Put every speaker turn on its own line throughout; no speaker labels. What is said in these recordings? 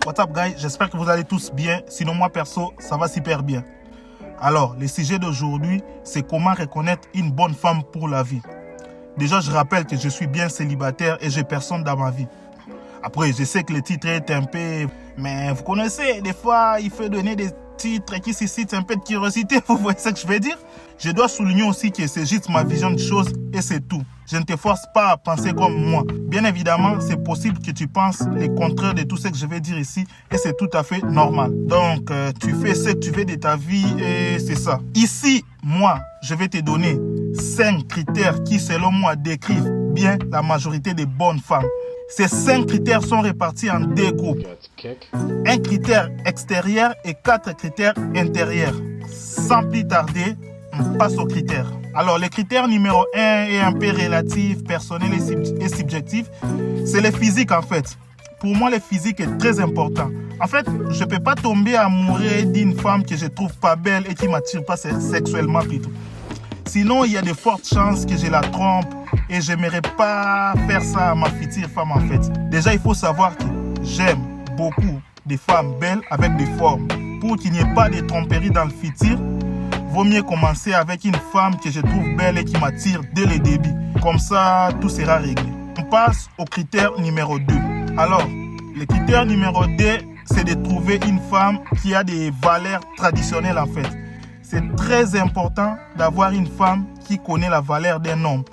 What's up guys, j'espère que vous allez tous bien. Sinon moi perso, ça va super bien. Alors, le sujet d'aujourd'hui, c'est comment reconnaître une bonne femme pour la vie. Déjà, je rappelle que je suis bien célibataire et j'ai personne dans ma vie. Après, je sais que le titre est un peu... Mais vous connaissez, des fois, il faut donner des titres qui suscitent un peu de curiosité. Vous voyez ce que je veux dire? Je dois souligner aussi que c'est juste ma vision des choses et c'est tout. Je ne te force pas à penser comme moi. Bien évidemment, c'est possible que tu penses le contraire de tout ce que je vais dire ici et c'est tout à fait normal. Donc, tu fais ce que tu veux de ta vie et c'est ça. Ici, moi, je vais te donner 5 critères qui, selon moi, décrivent bien la majorité des bonnes femmes. Ces 5 critères sont répartis en 2 groupes. Un critère extérieur et 4 critères intérieurs. Sans plus tarder, on passe aux critères. Alors, le critère numéro 1 est un peu relatif, personnel et subjectif. C'est le physique en fait. Pour moi, le physique est très important. En fait, je ne peux pas tomber amoureux d'une femme que je ne trouve pas belle et qui ne m'attire pas sexuellement plutôt. Sinon, il y a de fortes chances que je la trompe et je n'aimerais pas faire ça à ma future femme en fait. Déjà, il faut savoir que j'aime beaucoup des femmes belles avec des formes. Pour qu'il n'y ait pas de tromperie dans le futur, vaut mieux commencer avec une femme que je trouve belle et qui m'attire dès le début. Comme ça, tout sera réglé. On passe au critère numéro 2. Alors, le critère numéro 2, c'est de trouver une femme qui a des valeurs traditionnelles en fait. C'est très important d'avoir une femme qui connaît la valeur d'un homme.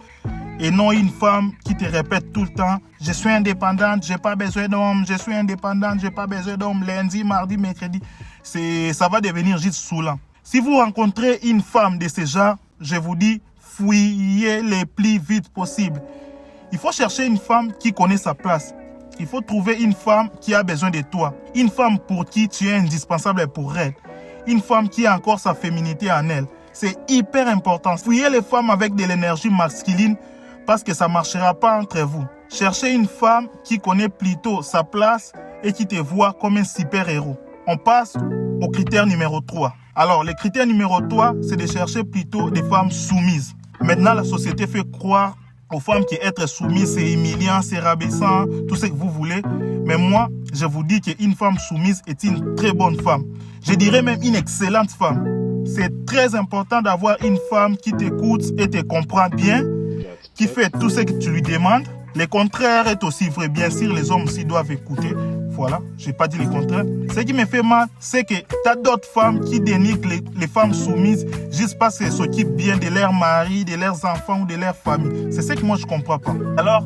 Et non une femme qui te répète tout le temps « Je suis indépendante, j'ai pas besoin d'homme, je suis indépendante, j'ai pas besoin d'homme, lundi, mardi, mercredi. » Ça va devenir juste saoulant. Si vous rencontrez une femme de ce genre, je vous dis, fuyez le plus vite possible. Il faut chercher une femme qui connaît sa place. Il faut trouver une femme qui a besoin de toi. Une femme pour qui tu es indispensable pour elle. Une femme qui a encore sa féminité en elle. C'est hyper important. Fuyez les femmes avec de l'énergie masculine parce que ça ne marchera pas entre vous. Cherchez une femme qui connaît plutôt sa place et qui te voit comme un super-héros. On passe au critère numéro 3. Alors, le critère numéro 3, c'est de chercher plutôt des femmes soumises. Maintenant, la société fait croire aux femmes qu'être soumise, c'est humiliant, c'est rabaissant, tout ce que vous voulez. Mais moi, je vous dis qu'une femme soumise est une très bonne femme. Je dirais même une excellente femme. C'est très important d'avoir une femme qui t'écoute et te comprend bien, qui fait tout ce que tu lui demandes. Le contraire est aussi vrai. Bien sûr, les hommes aussi doivent écouter. Voilà, je n'ai pas dit le contraire. Ce qui me fait mal, c'est que tu as d'autres femmes qui dénigrent les femmes soumises juste parce qu'elles s'occupent bien de leur mari, de leurs enfants ou de leur famille. C'est ce que moi je ne comprends pas. Alors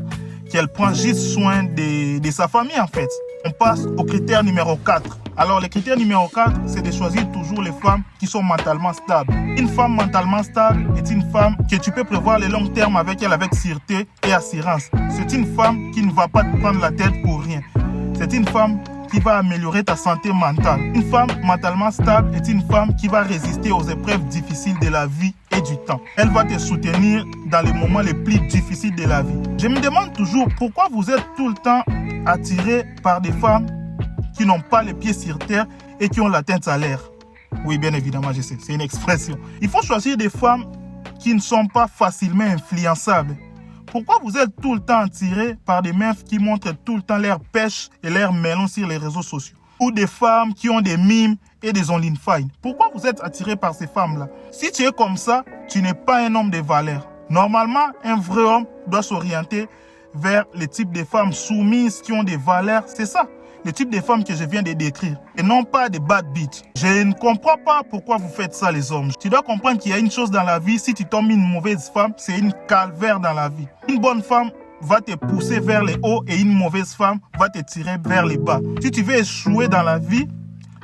qu'elle prend juste soin de sa famille en fait. On passe au critère numéro 4. Alors le critère numéro 4, c'est de choisir toujours les femmes qui sont mentalement stables. Une femme mentalement stable est une femme que tu peux prévoir le long terme avec elle avec sûreté et assurance. C'est une femme qui ne va pas te prendre la tête pour rien. C'est une femme qui va améliorer ta santé mentale. Une femme mentalement stable est une femme qui va résister aux épreuves difficiles de la vie et du temps. Elle va te soutenir dans les moments les plus difficiles de la vie. Je me demande toujours pourquoi vous êtes tout le temps attiré par des femmes qui n'ont pas les pieds sur terre et qui ont la tête à l'air. Oui, bien évidemment, je sais, c'est une expression. Il faut choisir des femmes qui ne sont pas facilement influençables. Pourquoi vous êtes tout le temps attiré par des meufs qui montrent tout le temps leur pêche et leur melon sur les réseaux sociaux? Ou des femmes qui ont des mimes et des OnlyFans? Pourquoi vous êtes attiré par ces femmes-là? Si tu es comme ça, tu n'es pas un homme de valeur. Normalement, un vrai homme doit s'orienter vers le type de femmes soumises qui ont des valeurs. C'est ça, le type de femmes que je viens de décrire. Et non pas des bad bitches. Je ne comprends pas pourquoi vous faites ça les hommes. Tu dois comprendre qu'il y a une chose dans la vie. Si tu tombes une mauvaise femme, c'est une calvaire dans la vie. Une bonne femme va te pousser vers les hauts et une mauvaise femme va te tirer vers les bas. Si tu veux échouer dans la vie,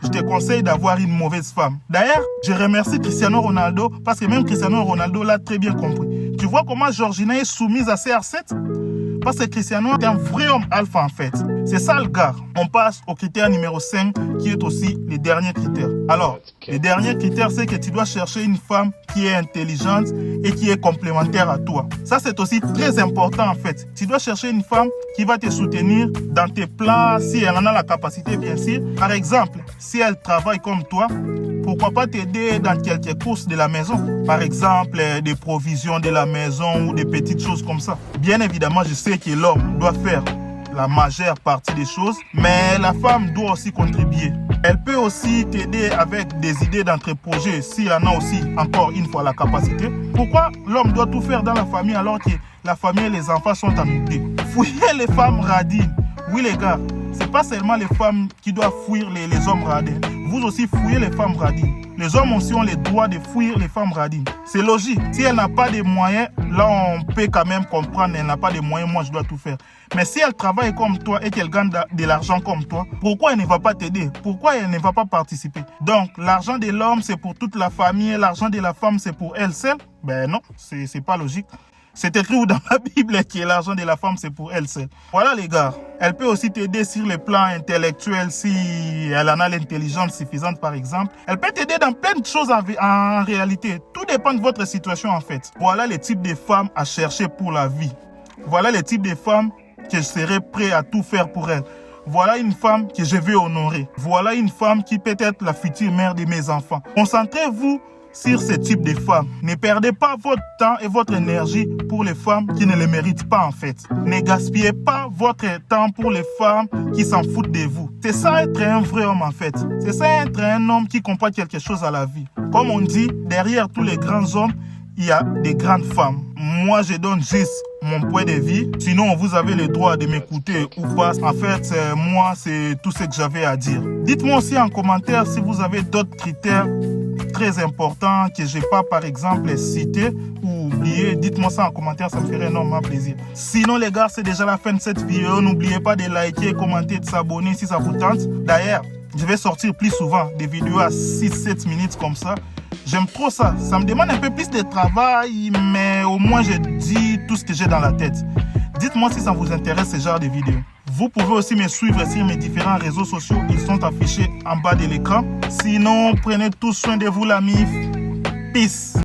je te conseille d'avoir une mauvaise femme. D'ailleurs, je remercie Cristiano Ronaldo parce que même Cristiano Ronaldo l'a très bien compris. Tu vois comment Georgina est soumise à CR7? Parce que Cristiano est un vrai homme alpha en fait. C'est ça le gars. On passe au critère numéro 5 qui est aussi le dernier critère. Alors, le dernier critère, c'est que tu dois chercher une femme qui est intelligente et qui est complémentaire à toi. Ça, c'est aussi très important en fait. Tu dois chercher une femme qui va te soutenir dans tes plans si elle en a la capacité bien sûr. Par exemple, si elle travaille comme toi, pourquoi pas t'aider dans quelques courses de la maison? Par exemple, des provisions de la maison ou des petites choses comme ça. Bien évidemment, je sais que l'homme doit faire la majeure partie des choses, mais la femme doit aussi contribuer. Elle peut aussi t'aider avec des idées d'entre-projet s'il en a aussi, encore une fois, la capacité. Pourquoi l'homme doit tout faire dans la famille alors que la famille et les enfants sont en oubli? Fouiller les femmes radines. Oui les gars, c'est pas seulement les femmes qui doivent fuir les hommes radins. Vous aussi fouillez les femmes radines. Les hommes aussi ont le droit de fuir les femmes radines. C'est logique. Si elle n'a pas de moyens, là on peut quand même comprendre, elle n'a pas de moyens, moi je dois tout faire. Mais si elle travaille comme toi et qu'elle gagne de l'argent comme toi, pourquoi elle ne va pas t'aider? Pourquoi elle ne va pas participer? Donc l'argent de l'homme c'est pour toute la famille et l'argent de la femme c'est pour elle seule? Ben non, c'est pas logique. C'est écrit dans la Bible que l'argent de la femme, c'est pour elle seule. Voilà les gars. Elle peut aussi t'aider sur le plan intellectuel si elle en a l'intelligence suffisante par exemple. Elle peut t'aider dans plein de choses en réalité. Tout dépend de votre situation en fait. Voilà les types de femmes à chercher pour la vie. Voilà les types de femmes que je serai prêt à tout faire pour elle. Voilà une femme que je vais honorer. Voilà une femme qui peut être la future mère de mes enfants. Concentrez-vous sur ce type de femmes. Ne perdez pas votre temps et votre énergie pour les femmes qui ne le méritent pas en fait. Ne gaspillez pas votre temps pour les femmes qui s'en foutent de vous. C'est ça être un vrai homme en fait. C'est ça être un homme qui comprend quelque chose à la vie. Comme on dit, derrière tous les grands hommes, il y a des grandes femmes. Moi, je donne juste mon point de vue. Sinon, vous avez le droit de m'écouter ou pas. En fait, moi, c'est tout ce que j'avais à dire. Dites-moi aussi en commentaire si vous avez d'autres critères très important que j'ai pas par exemple cité ou oublié. Dites-moi ça en commentaire, ça me ferait énormément plaisir. Sinon les gars, c'est déjà la fin de cette vidéo. N'oubliez pas de liker, commenter, de s'abonner si ça vous tente. D'ailleurs, je vais sortir plus souvent des vidéos à 6-7 minutes comme ça. J'aime trop ça. Ça me demande un peu plus de travail, mais au moins je dis tout ce que j'ai dans la tête. Dites-moi si ça vous intéresse ce genre de vidéos. Vous pouvez aussi me suivre sur mes différents réseaux sociaux. Ils sont affichés en bas de l'écran. Sinon, prenez tout soin de vous, l'ami. Peace.